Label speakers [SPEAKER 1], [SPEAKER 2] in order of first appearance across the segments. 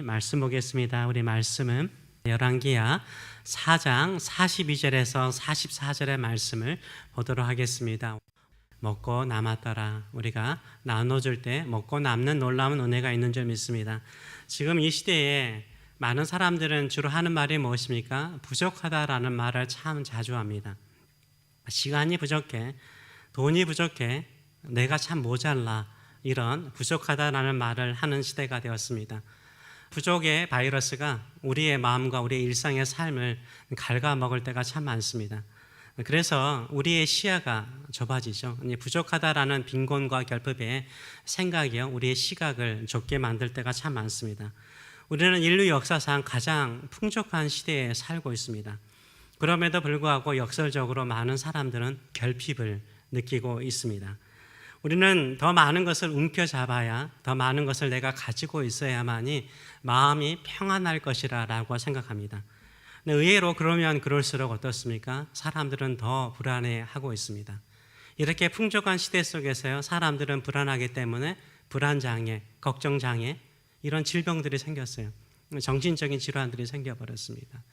[SPEAKER 1] 말씀 보겠습니다. 우리 말씀은 열왕기하 4장 42절에서 44절의 말씀을 보도록 하겠습니다. 먹고 남았더라. 우리가 나눠줄 때 먹고 남는 놀라운 은혜가 있는 줄 믿습니다. 지금 이 시대에 많은 사람들은 주로 하는 말이 무엇입니까? 부족하다라는 말을 참 자주 합니다. 시간이 부족해, 돈이 부족해, 내가 참 모자라, 이런 부족하다라는 말을 하는 시대가 되었습니다. 부족의 바이러스가 우리의 마음과 우리의 일상의 삶을 갉아먹을 때가 참 많습니다. 그래서 우리의 시야가 좁아지죠. 부족하다라는 빈곤과 결핍의 생각이요, 우리의 시각을 좁게 만들 때가 참 많습니다. 우리는 인류 역사상 가장 풍족한 시대에 살고 있습니다. 그럼에도 불구하고 역설적으로 많은 사람들은 결핍을 느끼고 있습니다. 우리는 더 많은 것을 움켜잡아야, 더 많은 것을 내가 가지고 있어야만이 마음이 평안할 것이라고 생각합니다. 근데 의외로 그러면 그럴수록 어떻습니까? 사람들은 더 불안해하고 있습니다. 이렇게 풍족한 시대 속에서요, 사람들은 불안하기 때문에 불안장애, 걱정장애, 이런 질병들이 생겼어요. 정신적인 질환들이 생겨버렸습니다.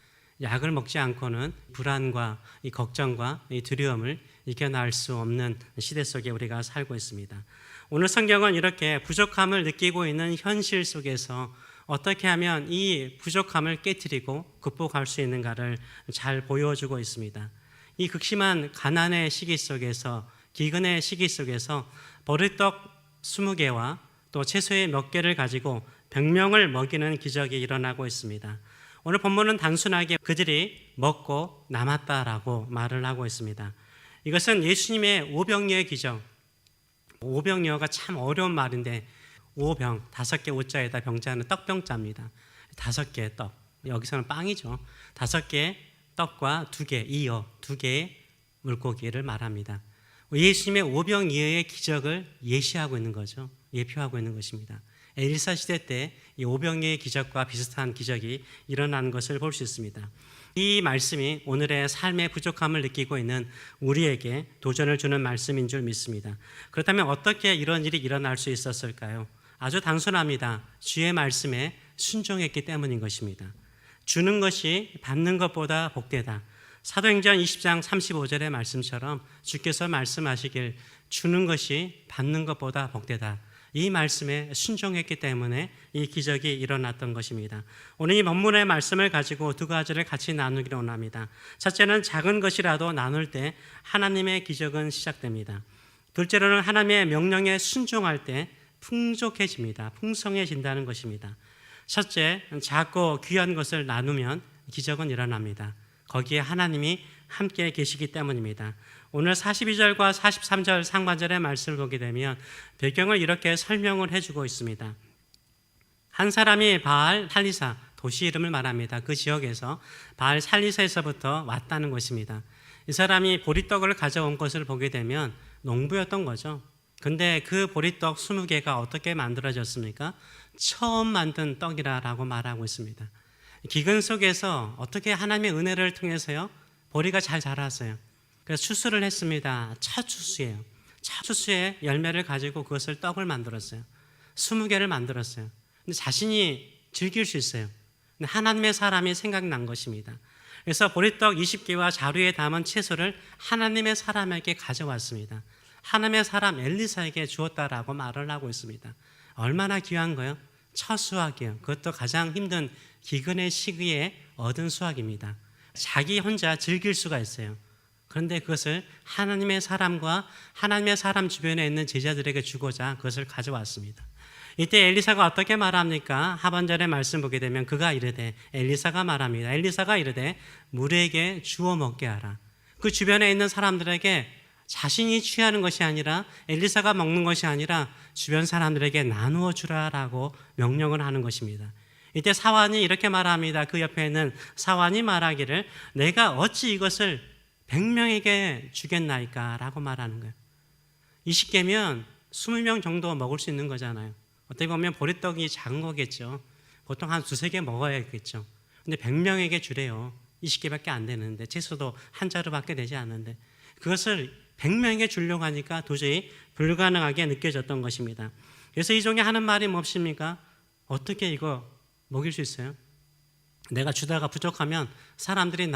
[SPEAKER 1] 약을 먹지 않고는 불안과 이 걱정과 이 두려움을 이겨낼 수 없는 시대 속에 우리가 살고 있습니다. 오늘 성경은 이렇게 부족함을 느끼고 있는 현실 속에서 어떻게 하면 이 부족함을 깨트리고 극복할 수 있는가를 잘 보여주고 있습니다. 이 극심한 가난의 시기 속에서, 기근의 시기 속에서 버릇떡 20개와 또 채소의 몇 개를 가지고 100명을 먹이는 기적이 일어나고 있습니다. 오늘 본문은 단순하게 그들이 먹고 남았다라고 말을 하고 있습니다. 이것은 예수님의 오병이어의 기적. 오병이어가 참 어려운 말인데, 오병, 5개 오자에다 병자는 떡병자입니다. 5개의 떡, 여기서는 빵이죠. 5개의 떡과 2개, 이어 2개의 물고기를 말합니다. 예수님의 오병이어의 기적을 예시하고 있는 거죠. 예표하고 있는 것입니다. 엘리사 시대 때 이 오병이어의 기적과 비슷한 기적이 일어난 것을 볼 수 있습니다. 이 말씀이 오늘의 삶의 부족함을 느끼고 있는 우리에게 도전을 주는 말씀인 줄 믿습니다. 그렇다면 어떻게 이런 일이 일어날 수 있었을까요? 아주 단순합니다. 주의 말씀에 순종했기 때문인 것입니다. 주는 것이 받는 것보다 복되다. 사도행전 20장 35절의 말씀처럼 주께서 말씀하시길 주는 것이 받는 것보다 복되다. 이 말씀에 순종했기 때문에 이 기적이 일어났던 것입니다. 오늘 이 본문의 말씀을 가지고 두 가지를 같이 나누기로 원합니다. 첫째는 작은 것이라도 나눌 때 하나님의 기적은 시작됩니다. 둘째로는 하나님의 명령에 순종할 때 풍족해집니다. 풍성해진다는 것입니다. 첫째, 작고 귀한 것을 나누면 기적은 일어납니다. 거기에 하나님이 함께 계시기 때문입니다. 오늘 42절과 43절 상반절의 말씀을 보게 되면 배경을 이렇게 설명을 해주고 있습니다. 한 사람이 바알 살리사, 도시 이름을 말합니다. 그 지역에서 바알 살리사에서부터 왔다는 것입니다. 이 사람이 보리떡을 가져온 것을 보게 되면 농부였던 거죠. 근데 그 보리떡 20개가 어떻게 만들어졌습니까? 처음 만든 떡이라고 말하고 있습니다. 기근 속에서 어떻게 하나님의 은혜를 통해서요, 보리가 잘 자랐어요. 그래서 추수를 했습니다. 첫 추수예요. 첫 추수의 열매를 가지고 그것을 떡을 만들었어요. 20개를 만들었어요. 근데 자신이 즐길 수 있어요. 근데 하나님의 사람이 생각난 것입니다. 그래서 보리떡 20개와 자루에 담은 채소를 하나님의 사람에게 가져왔습니다. 하나님의 사람 엘리사에게 주었다라고 말을 하고 있습니다. 얼마나 귀한 거예요? 첫 수확이에요. 그것도 가장 힘든 기근의 시기에 얻은 수확입니다. 자기 혼자 즐길 수가 있어요. 그런데 그것을 하나님의 사람과 하나님의 사람 주변에 있는 제자들에게 주고자 그것을 가져왔습니다. 이때 엘리사가 어떻게 말합니까? 하반절의 말씀 보게 되면 그가 이르되, 엘리사가 말합니다. 엘리사가 이르되 물에게 주워 먹게 하라. 그 주변에 있는 사람들에게 자신이 취하는 것이 아니라, 엘리사가 먹는 것이 아니라 주변 사람들에게 나누어 주라라고 명령을 하는 것입니다. 이때 사환이 이렇게 말합니다. 그 옆에 있는 사환이 말하기를 내가 어찌 이것을 100명에게 주겠나이까 라고 말하는 거예요. 20개면 20명 정도 먹을 수 있는 거잖아요. 어떻게 보면 보리떡이 작은 거겠죠. 보통 한 2-3개 먹어야겠죠. 근데 100명에게 주래요. 20개밖에 안 되는데, 채소도 한 자루밖에 되지 않는데 그것을 100명에게 주려고 하니까 도저히 불가능하게 느껴졌던 것입니다. 그래서 이 종이 하는 말이 뭡니까? 어떻게 이거 먹일 수 있어요? 내가 주다가 부족하면 사람들이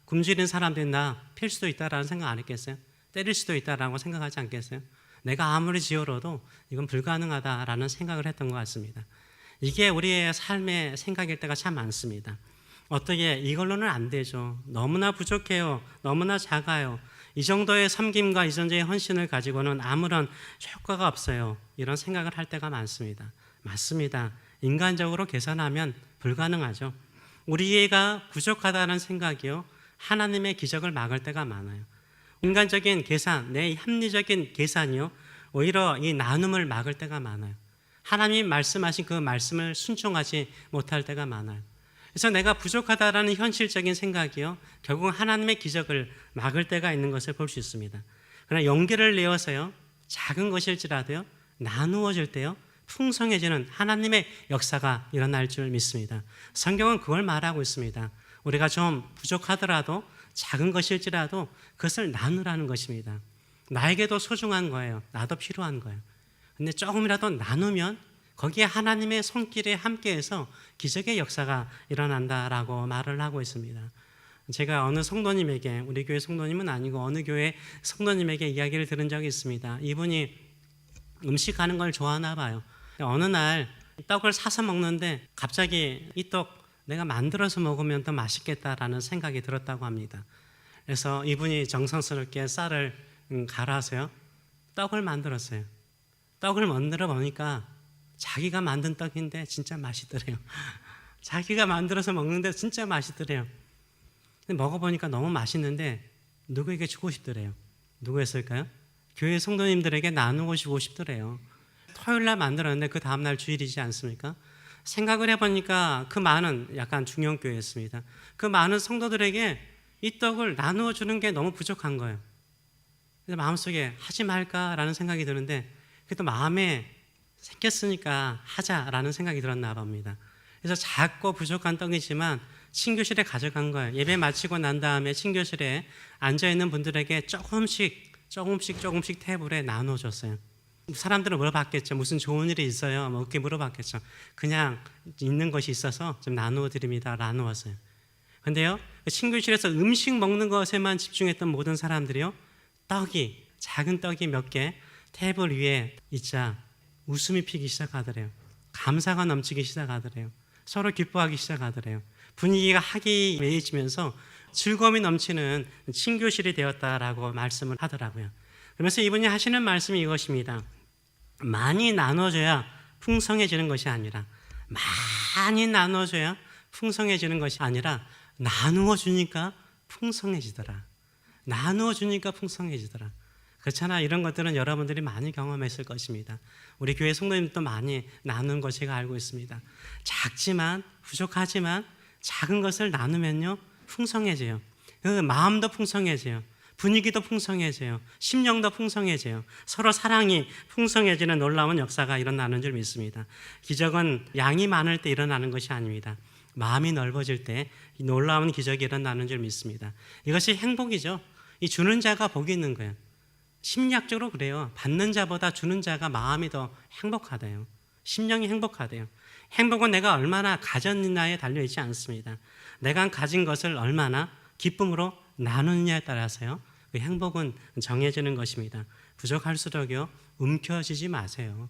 [SPEAKER 1] 굶주린 사람들이 필 수도 있다라는 생각 안 했겠어요? 때릴 수도 있다라고 생각하지 않겠어요? 내가 아무리 지어로도 이건 불가능하다라는 생각을 했던 것 같습니다. 이게 우리의 삶의 생각일 때가 참 많습니다. 어떻게 이걸로는 안 되죠. 너무나 부족해요. 너무나 작아요. 이 정도의 섬김과 이 정도의 헌신을 가지고는 아무런 효과가 없어요. 이런 생각을 할 때가 많습니다. 맞습니다. 인간적으로 계산하면 불가능하죠. 우리가 부족하다는 생각이요, 하나님의 기적을 막을 때가 많아요. 인간적인 계산, 내 합리적인 계산이요, 오히려 이 나눔을 막을 때가 많아요. 하나님이 말씀하신 그 말씀을 순종하지 못할 때가 많아요. 그래서 내가 부족하다라는 현실적인 생각이요, 결국 하나님의 기적을 막을 때가 있는 것을 볼 수 있습니다. 그러나 용기를 내어서요, 작은 것일지라도요, 나누어질 때요, 풍성해지는 하나님의 역사가 일어날 줄 믿습니다. 성경은 그걸 말하고 있습니다. 우리가 좀 부족하더라도 작은 것일지라도 그것을 나누라는 것입니다. 나에게도 소중한 거예요. 나도 필요한 거예요. 근데 조금이라도 나누면 거기에 하나님의 손길에 함께해서 기적의 역사가 일어난다라고 말을 하고 있습니다. 제가 어느 성도님에게, 우리 교회 성도님은 아니고 어느 교회 성도님에게 이야기를 들은 적이 있습니다. 이분이 음식하는 걸 좋아하나 봐요. 어느 날 떡을 사서 먹는데 갑자기 이 떡 내가 만들어서 먹으면 더 맛있겠다라는 생각이 들었다고 합니다. 그래서 이분이 정성스럽게 쌀을 갈아서요, 떡을 만들었어요. 떡을 만들어 보니까 자기가 만든 떡인데 진짜 맛있더래요. 자기가 만들어서 먹는데 진짜 맛있더래요. 근데 먹어보니까 너무 맛있는데 누구에게 주고 싶더래요. 누구였을까요? 교회 성도님들에게 나누고 싶더래요. 토요일 날 만들었는데 그 다음날 주일이지 않습니까? 생각을 해보니까 그 많은, 약간 중형교회였습니다. 그 많은 성도들에게 이 떡을 나누어 주는 게 너무 부족한 거예요. 그래서 마음속에 하지 말까라는 생각이 드는데 그래도 마음에 생겼으니까 하자라는 생각이 들었나 봅니다. 그래서 작고 부족한 떡이지만 친교실에 가져간 거예요. 예배 마치고 난 다음에 친교실에 앉아있는 분들에게 조금씩 테이블에 나눠줬어요. 사람들은 물어봤겠죠. 무슨 좋은 일이 있어요? 뭐 그렇게 물어봤겠죠. 그냥 있는 것이 있어서 좀 나누어 드립니다. 나누었어요. 근데요, 친교실에서 음식 먹는 것에만 집중했던 모든 사람들이요, 작은 떡이 몇 개 테이블 위에 있자 웃음이 피기 시작하더래요. 감사가 넘치기 시작하더래요. 서로 기뻐하기 시작하더래요. 분위기가 화기애애해지면서 즐거움이 넘치는 친교실이 되었다라고 말씀을 하더라고요. 그러면서 이분이 하시는 말씀이 이것입니다. 많이 나눠줘야 풍성해지는 것이 아니라, 많이 나눠줘야 풍성해지는 것이 아니라 나누어 주니까 풍성해지더라. 나누어 주니까 풍성해지더라. 그렇잖아. 이런 것들은 여러분들이 많이 경험했을 것입니다. 우리 교회 성도님도 많이 나눈 거 제가 알고 있습니다. 작지만, 부족하지만 작은 것을 나누면요, 풍성해져요. 마음도 풍성해져요. 분위기도 풍성해져요. 심령도 풍성해져요. 서로 사랑이 풍성해지는 놀라운 역사가 일어나는 줄 믿습니다. 기적은 양이 많을 때 일어나는 것이 아닙니다. 마음이 넓어질 때 놀라운 기적이 일어나는 줄 믿습니다. 이것이 행복이죠. 이 주는 자가 복이 있는 거예요. 심리학적으로 그래요. 받는 자보다 주는 자가 마음이 더 행복하대요. 심령이 행복하대요. 행복은 내가 얼마나 가졌느냐에 달려있지 않습니다. 내가 가진 것을 얼마나 기쁨으로 나누느냐에 따라서요, 그 행복은 정해지는 것입니다. 부족할수록요, 움켜쥐지 마세요.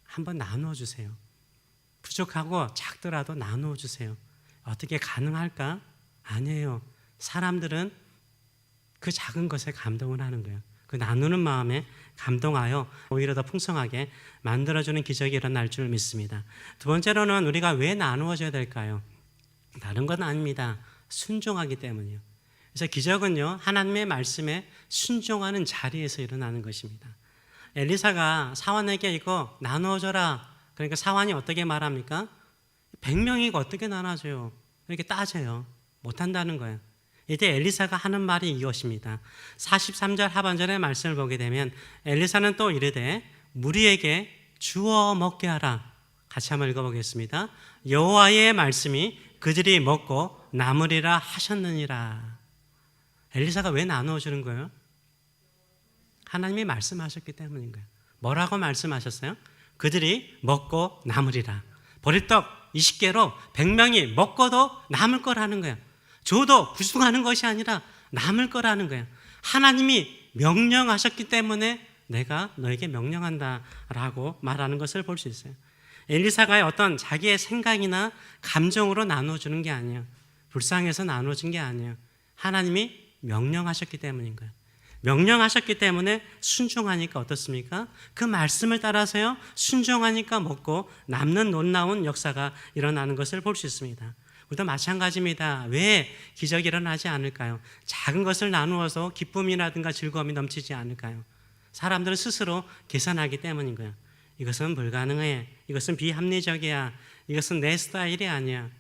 [SPEAKER 1] 한번 나누어 주세요. 부족하고 작더라도 나누어 주세요. 어떻게 가능할까? 아니에요. 사람들은 그 작은 것에 감동을 하는 거예요. 그 나누는 마음에 감동하여 오히려 더 풍성하게 만들어주는 기적이 일어날 줄 믿습니다. 두 번째로는 우리가 왜 나누어져야 될까요? 다른 건 아닙니다. 순종하기 때문이요. 그래서 기적은요, 하나님의 말씀에 순종하는 자리에서 일어나는 것입니다. 엘리사가 사환에게 이거 나누어줘라. 그러니까 사환이 어떻게 말합니까? 100명이고 어떻게 나눠줘요? 이렇게 따져요. 못한다는 거예요. 이때 엘리사가 하는 말이 이것입니다. 43절 하반절의 말씀을 보게 되면 엘리사는 또 이르되 무리에게 주어 먹게 하라. 같이 한번 읽어보겠습니다. 여호와의 말씀이 그들이 먹고 남으리라 하셨느니라. 엘리사가 왜 나누어 주는 거예요? 하나님이 말씀하셨기 때문인 거예요. 뭐라고 말씀하셨어요? 그들이 먹고 남으리라. 보리떡 20개로 100명이 먹고도 남을 거라는 거야. 줘도 부족하는 것이 아니라 남을 거라는 거야. 하나님이 명령하셨기 때문에 내가 너에게 명령한다라고 말하는 것을 볼 수 있어요. 엘리사가 어떤 자기의 생각이나 감정으로 나눠주는 게 아니야. 불쌍해서 나눠준 게 아니야. 하나님이 명령하셨기 때문인 거야. 명령하셨기 때문에 순종하니까 어떻습니까? 그 말씀을 따라서요, 순종하니까 먹고 남는 놀라운 역사가 일어나는 것을 볼 수 있습니다. 우리도 마찬가지입니다. 왜 기적이 일어나지 않을까요? 작은 것을 나누어서 기쁨이라든가 즐거움이 넘치지 않을까요? 사람들은 스스로 계산하기 때문인 거야. 이것은 불가능해. 이것은 비합리적이야. 이것은 내 스타일이 아니야.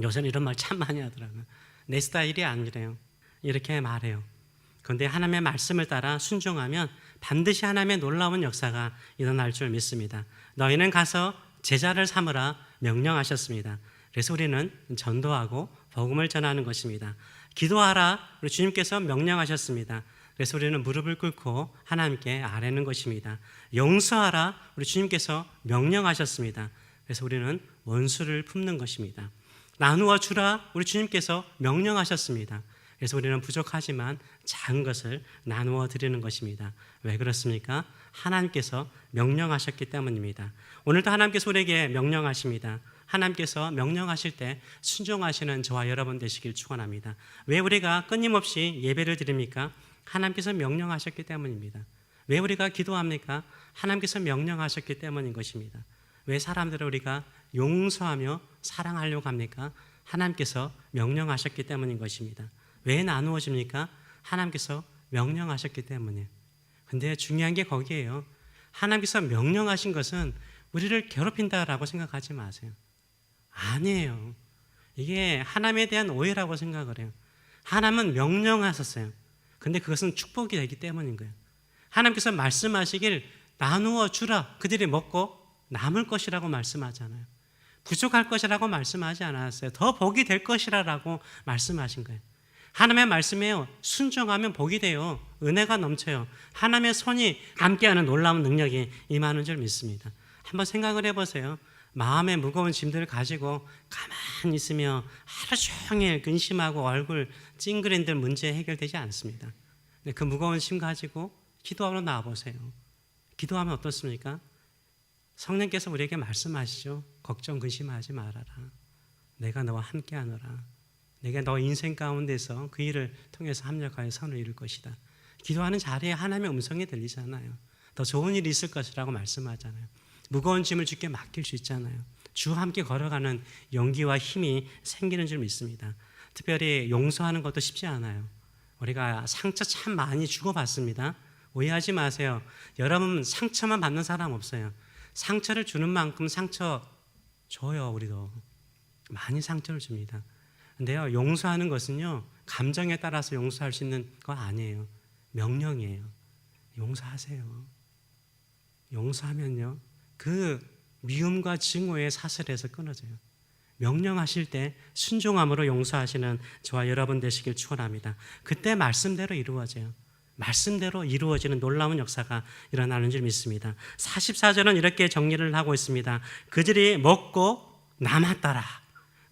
[SPEAKER 1] 요새는 이런 말 참 많이 하더라고요. 내 스타일이 아니래요. 이렇게 말해요. 그런데 하나님의 말씀을 따라 순종하면 반드시 하나님의 놀라운 역사가 일어날 줄 믿습니다. 너희는 가서 제자를 삼으라 명령하셨습니다. 그래서 우리는 전도하고 복음을 전하는 것입니다. 기도하라 우리 주님께서 명령하셨습니다. 그래서 우리는 무릎을 꿇고 하나님께 아뢰는 것입니다. 용서하라 우리 주님께서 명령하셨습니다. 그래서 우리는 원수를 품는 것입니다. 나누어 주라 우리 주님께서 명령하셨습니다. 그래서 우리는 부족하지만 작은 것을 나누어 드리는 것입니다. 왜 그렇습니까? 하나님께서 명령하셨기 때문입니다. 오늘도 하나님께서 우리에게 명령하십니다. 하나님께서 명령하실 때 순종하시는 저와 여러분 되시길 축원합니다. 왜 우리가 끊임없이 예배를 드립니까? 하나님께서 명령하셨기 때문입니다. 왜 우리가 기도합니까? 하나님께서 명령하셨기 때문인 것입니다. 왜 사람들을 우리가 용서하며 사랑하려고 합니까? 하나님께서 명령하셨기 때문인 것입니다. 왜 나누어집니까? 하나님께서 명령하셨기 때문에. 근데 중요한 게 거기에요. 하나님께서 명령하신 것은 우리를 괴롭힌다라고 생각하지 마세요. 아니에요. 이게 하나님에 대한 오해라고 생각을 해요. 하나님은 명령하셨어요. 근데 그것은 축복이 되기 때문인 거예요. 하나님께서 말씀하시길 나누어 주라. 그들이 먹고 남을 것이라고 말씀하잖아요. 부족할 것이라고 말씀하지 않았어요. 더 복이 될 것이라고 말씀하신 거예요. 하나님의 말씀에요. 순종하면 복이 돼요. 은혜가 넘쳐요. 하나님의 손이 함께하는 놀라운 능력이 임하는 줄 믿습니다. 한번 생각을 해보세요. 마음에 무거운 짐들을 가지고 가만히 있으며 하루 종일 근심하고 얼굴 찡그린들 문제 해결되지 않습니다. 그 무거운 짐 가지고 기도하러 나와보세요. 기도하면 어떻습니까? 성령께서 우리에게 말씀하시죠. 걱정 근심하지 말아라. 내가 너와 함께하노라. 내가 너 인생 가운데서 그 일을 통해서 합력하여 선을 이룰 것이다. 기도하는 자리에 하나님의 음성이 들리잖아요. 더 좋은 일이 있을 것이라고 말씀하잖아요. 무거운 짐을 주께 맡길 수 있잖아요. 주와 함께 걸어가는 용기와 힘이 생기는 줄 믿습니다. 특별히 용서하는 것도 쉽지 않아요. 우리가 상처 참 많이 주고받습니다. 오해하지 마세요. 여러분 상처만 받는 사람 없어요. 상처를 주는 만큼 상처 줘요. 우리도 많이 상처를 줍니다. 근데요, 용서하는 것은요, 감정에 따라서 용서할 수 있는 거 아니에요. 명령이에요. 용서하세요. 용서하면요, 그 미움과 증오의 사슬에서 끊어져요. 명령하실 때 순종함으로 용서하시는 저와 여러분 되시길 축원합니다. 그때 말씀대로 이루어져요. 말씀대로 이루어지는 놀라운 역사가 일어나는 줄 믿습니다. 44절은 이렇게 정리를 하고 있습니다. 그들이 먹고 남았더라.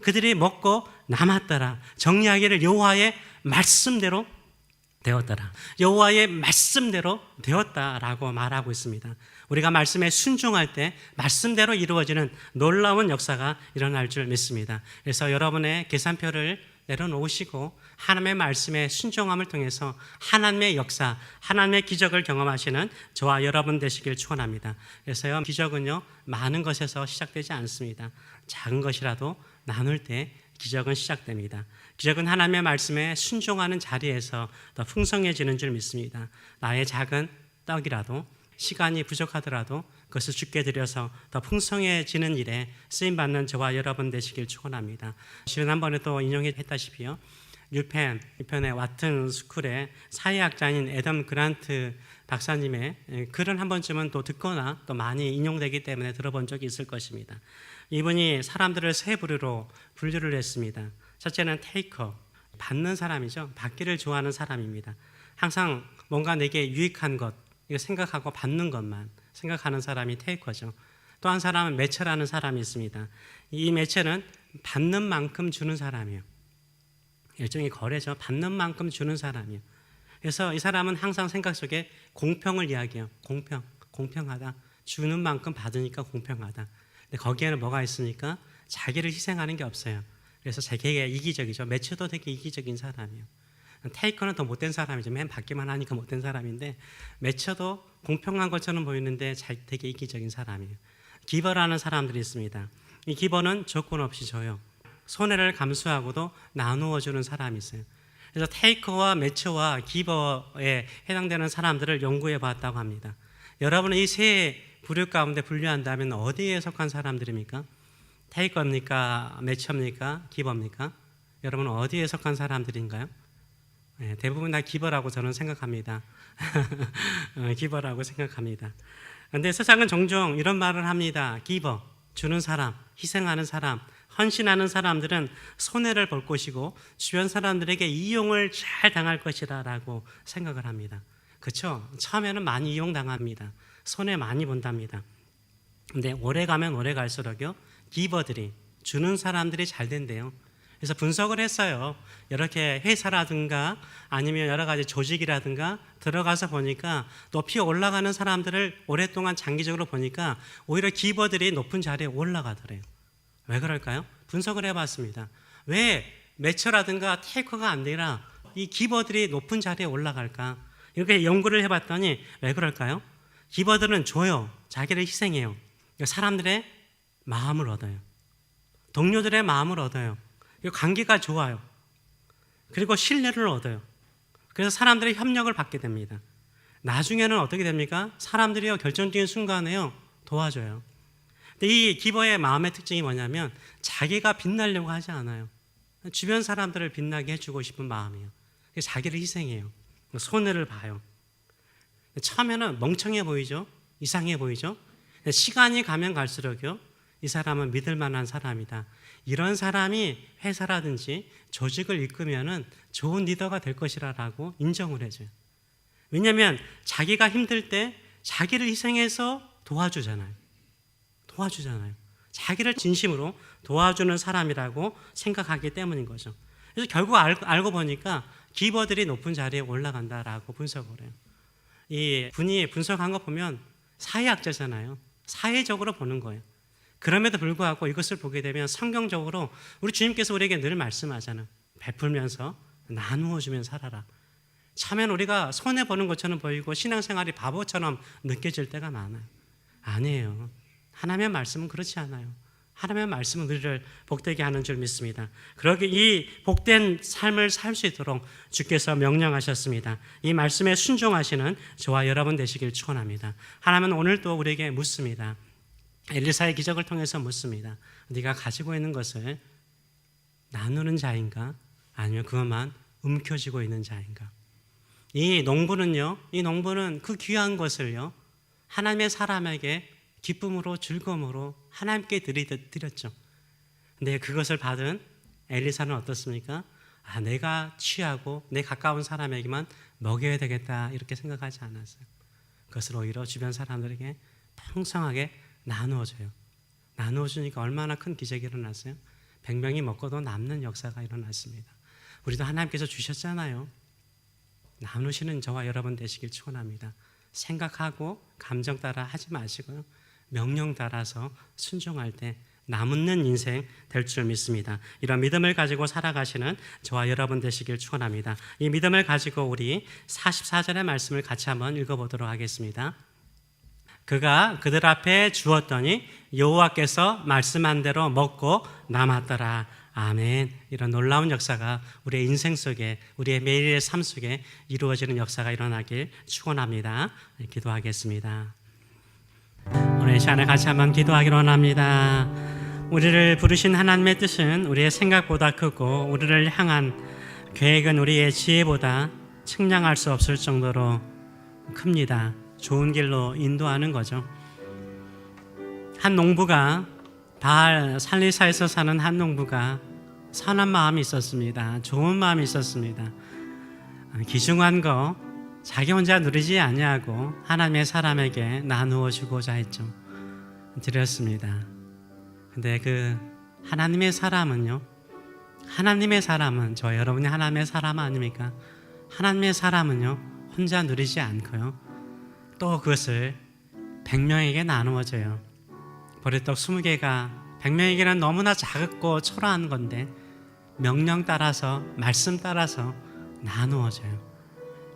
[SPEAKER 1] 그들이 먹고 남았더라. 정리하기를 여호와의 말씀대로 되었더라. 여호와의 말씀대로 되었다라고 말하고 있습니다. 우리가 말씀에 순종할 때 말씀대로 이루어지는 놀라운 역사가 일어날 줄 믿습니다. 그래서 여러분의 계산표를 내려놓으시고 하나님의 말씀에 순종함을 통해서 하나님의 역사, 하나님의 기적을 경험하시는 저와 여러분 되시길 축원합니다. 그래서요, 기적은요, 많은 것에서 시작되지 않습니다. 작은 것이라도 나눌 때 기적은 시작됩니다. 기적은 하나님의 말씀에 순종하는 자리에서 더 풍성해지는 줄 믿습니다. 나의 작은 떡이라도 시간이 부족하더라도 그것을 주께 드려서 더 풍성해지는 일에 쓰임받는 저와 여러분 되시길 축원합니다. 지난번에 또 인용했다시피요, 뉴펜의 와튼 스쿨의 사회학자인 애덤 그란트 박사님의 글은 한 번쯤은 또 듣거나 또 많이 인용되기 때문에 들어본 적이 있을 것입니다. 이분이 사람들을 세 부류로 분류를 했습니다. 첫째는 테이커, 받는 사람이죠. 받기를 좋아하는 사람입니다. 항상 뭔가 내게 유익한 것, 이거 생각하고 받는 것만 생각하는 사람이 테이커죠. 또 한 사람은 매처라는 사람이 있습니다. 이 매처는 받는 만큼 주는 사람이에요. 일종의 거래죠. 받는 만큼 주는 사람이에요. 그래서 이 사람은 항상 생각 속에 공평을 이야기해요. 공평하다. 주는 만큼 받으니까 공평하다. 근데 거기에는 뭐가 있습니까? 자기를 희생하는 게 없어요. 그래서 되게 이기적이죠. 매처도 되게 이기적인 사람이에요. 테이커는 더 못된 사람이죠. 맨 받기만 하니까 못된 사람인데 매처도 공평한 것처럼 보이는데 되게 이기적인 사람이에요. 기버라는 사람들이 있습니다. 이 기버는 조건 없이 줘요. 손해를 감수하고도 나누어 주는 사람이 있어요. 그래서 테이커와 매처와 기버에 해당되는 사람들을 연구해 봤다고 합니다. 여러분은 이 세 부류 가운데 분류한다면 어디에 속한 사람들입니까? 테이커입니까? 매처입니까? 기버입니까? 여러분은 어디에 속한 사람들인가요? 네, 대부분 다 기버라고 저는 생각합니다. 기버라고 생각합니다. 그런데 세상은 종종 이런 말을 합니다. 기버, 주는 사람, 희생하는 사람, 헌신하는 사람들은 손해를 볼 것이고 주변 사람들에게 이용을 잘 당할 것이라고 생각을 합니다. 그렇죠? 처음에는 많이 이용당합니다. 손해 많이 본답니다. 근데 오래 가면 오래 갈수록요, 기버들이, 주는 사람들이 잘 된대요. 그래서 분석을 했어요. 이렇게 회사라든가 아니면 여러 가지 조직이라든가 들어가서 보니까 높이 올라가는 사람들을 오랫동안 장기적으로 보니까 오히려 기버들이 높은 자리에 올라가더래요. 왜 그럴까요? 분석을 해봤습니다. 왜 매처라든가 테이커가 아니라 이 기버들이 높은 자리에 올라갈까? 이렇게 연구를 해봤더니 왜 그럴까요? 기버들은 줘요. 자기를 희생해요. 사람들의 마음을 얻어요. 동료들의 마음을 얻어요. 관계가 좋아요. 그리고 신뢰를 얻어요. 그래서 사람들의 협력을 받게 됩니다. 나중에는 어떻게 됩니까? 사람들이요, 결정적인 순간에요, 도와줘요. 근데 이 기버의 마음의 특징이 뭐냐면 자기가 빛나려고 하지 않아요. 주변 사람들을 빛나게 해주고 싶은 마음이에요. 자기를 희생해요. 손해를 봐요. 처음에는 멍청해 보이죠? 이상해 보이죠? 시간이 가면 갈수록요, 이 사람은 믿을 만한 사람이다. 이런 사람이 회사라든지 조직을 이끌면은 좋은 리더가 될 것이라고 인정을 해줘요. 왜냐하면 자기가 힘들 때 자기를 희생해서 도와주잖아요. 자기를 진심으로 도와주는 사람이라고 생각하기 때문인 거죠. 그래서 결국 알고 보니까 기버들이 높은 자리에 올라간다라고 분석을 해요. 이 분이 분석한 거 보면 사회학자잖아요. 사회적으로 보는 거예요. 그럼에도 불구하고 이것을 보게 되면 성경적으로 우리 주님께서 우리에게 늘 말씀하잖아요. 베풀면서 나누어주면 살아라. 처음엔 우리가 손해보는 것처럼 보이고 신앙생활이 바보처럼 느껴질 때가 많아요. 아니에요. 하나님의 말씀은 그렇지 않아요. 하나님의 말씀은 우리를 복되게 하는 줄 믿습니다. 그러기 이 복된 삶을 살 수 있도록 주께서 명령하셨습니다. 이 말씀에 순종하시는 저와 여러분 되시길 축원합니다. 하나님은 오늘도 우리에게 묻습니다. 엘리사의 기적을 통해서 묻습니다. 네가 가지고 있는 것을 나누는 자인가? 아니면 그것만 움켜쥐고 있는 자인가? 이 농부는 그 귀한 것을요, 하나님의 사람에게 기쁨으로 즐거움으로 하나님께 드렸죠. 근데 그것을 받은 엘리사는 어떻습니까? 내가 취하고 내 가까운 사람에게만 먹여야 되겠다 이렇게 생각하지 않았어요. 그것을 오히려 주변 사람들에게 풍성하게 나누어줘요. 나누어주니까 얼마나 큰 기적이 일어났어요. 100명이 먹고도 남는 역사가 일어났습니다. 우리도 하나님께서 주셨잖아요. 나누시는 저와 여러분 되시길 축원합니다. 생각하고 감정 따라 하지 마시고요, 명령 따라서 순종할 때 남는 인생 될 줄 믿습니다. 이런 믿음을 가지고 살아가시는 저와 여러분 되시길 축원합니다. 이 믿음을 가지고 우리 44절의 말씀을 같이 한번 읽어보도록 하겠습니다. 그가 그들 앞에 주었더니 여호와께서 말씀한 대로 먹고 남았더라. 아멘. 이런 놀라운 역사가 우리의 인생 속에, 우리의 매일의 삶 속에 이루어지는 역사가 일어나길 축원합니다. 기도하겠습니다. 오늘 이 시간에 같이 한번 기도하기로 원합니다. 우리를 부르신 하나님의 뜻은 우리의 생각보다 크고 우리를 향한 계획은 우리의 지혜보다 측량할 수 없을 정도로 큽니다. 좋은 길로 인도하는 거죠. 한 농부가 살리사에서 사는 한 농부가 선한 마음이 있었습니다. 좋은 마음이 있었습니다. 귀중한 거 자기 혼자 누리지 아니하고 하나님의 사람에게 나누어 주고자 했죠. 드렸습니다. 근데 그 하나님의 사람은요, 하나님의 사람은 저 여러분이 하나님의 사람 아닙니까? 하나님의 사람은요 혼자 누리지 않고요 또 그것을 100명에게 나누어져요. 보리떡 20개가 100명에게는 너무나 작고 초라한 건데 명령 따라서 말씀 따라서 나누어져요.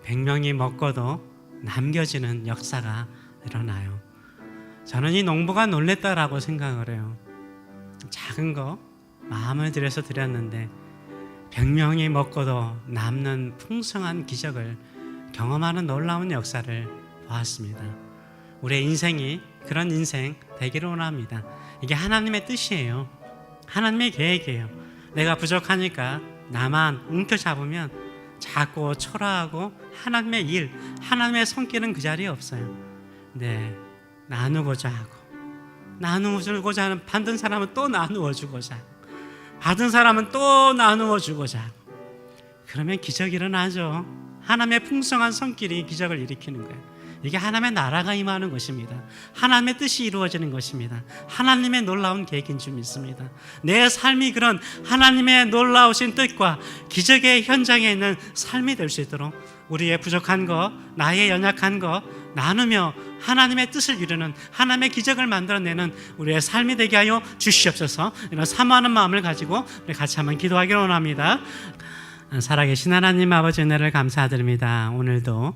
[SPEAKER 1] 100명이 먹고도 남겨지는 역사가 일어나요. 저는 이 농부가 놀랬다라고 생각을 해요. 작은 거 마음을 들여서 드렸는데 100명이 먹고도 남는 풍성한 기적을 경험하는 놀라운 역사를 보았습니다. 우리의 인생이 그런 인생 되기를 원합니다. 이게 하나님의 뜻이에요. 하나님의 계획이에요. 내가 부족하니까 나만 움켜잡으면 작고 초라하고 하나님의 일, 하나님의 손길은 그 자리에 없어요. 네, 나누고자 하고 나누고자 하는 받은 사람은 또 나누어 주고자 하고 받은 사람은 또 나누어 주고자 하고 그러면 기적이 일어나죠. 하나님의 풍성한 손길이 기적을 일으키는 거예요. 이게 하나님의 나라가 임하는 것입니다. 하나님의 뜻이 이루어지는 것입니다. 하나님의 놀라운 계획인 줄 믿습니다. 내 삶이 그런 하나님의 놀라우신 뜻과 기적의 현장에 있는 삶이 될 수 있도록 우리의 부족한 것, 나의 연약한 것 나누며 하나님의 뜻을 이루는 하나님의 기적을 만들어내는 우리의 삶이 되게 하여 주시옵소서. 이런 사모하는 마음을 가지고 우리 같이 한번 기도하기를 원합니다. 살아계신 하나님 아버지 은혜를 감사드립니다. 오늘도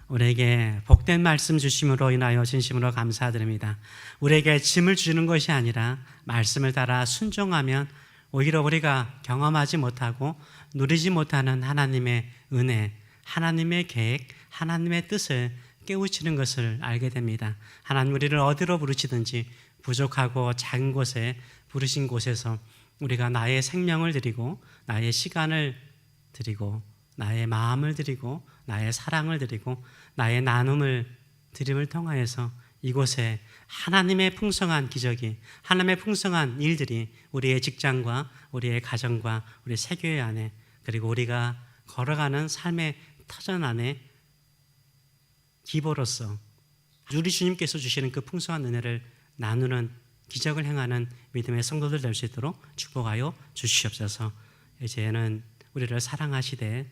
[SPEAKER 1] 우리에게 복된 말씀 주심으로 인하여 진심으로 감사드립니다. 우리에게 짐을 주는 것이 아니라 말씀을 따라 순종하면 오히려 우리가 경험하지 못하고 누리지 못하는 하나님의 은혜, 하나님의 계획, 하나님의 뜻을 깨우치는 것을 알게 됩니다. 하나님 우리를 어디로 부르시든지 부족하고 작은 곳에 부르신 곳에서 우리가 나의 생명을 드리고 나의 시간을 드리고 나의 마음을 드리고 나의 사랑을 드리고 나의 나눔을 드림을 통하여서 이곳에 하나님의 풍성한 기적이 하나님의 풍성한 일들이 우리의 직장과 우리의 가정과 우리 세교회 안에 그리고 우리가 걸어가는 삶의 터전 안에 기보로서 우리 주님께서 주시는 그 풍성한 은혜를 나누는 기적을 행하는 믿음의 성도들 될 수 있도록 축복하여 주시옵소서. 이제는 우리를 사랑하시되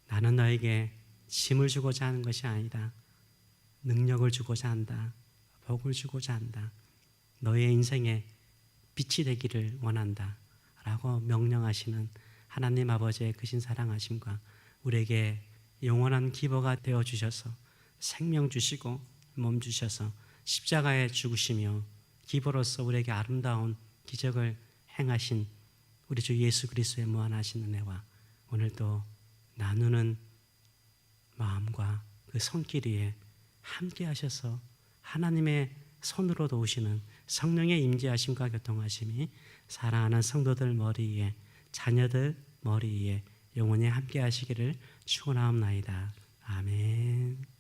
[SPEAKER 1] 나는 너에게 짐을 주고자 하는 것이 아니다. 능력을 주고자 한다. 복을 주고자 한다. 너의 인생에 빛이 되기를 원한다. 라고 명령하시는 하나님 아버지의 크신 사랑하심과 우리에게 영원한 기버가 되어주셔서 생명 주시고 몸 주셔서 십자가에 죽으시며 기버로서 우리에게 아름다운 기적을 행하신 우리 주 예수 그리스도의 무한하신 은혜와 오늘도 나누는 마음과 그 손길 위에 함께 하셔서 하나님의 손으로 도우시는 성령의 임재하심과 교통하심이 사랑하는 성도들 머리 위에 자녀들 머리 위에 영원히 함께 하시기를 축원하옵나이다. 아멘.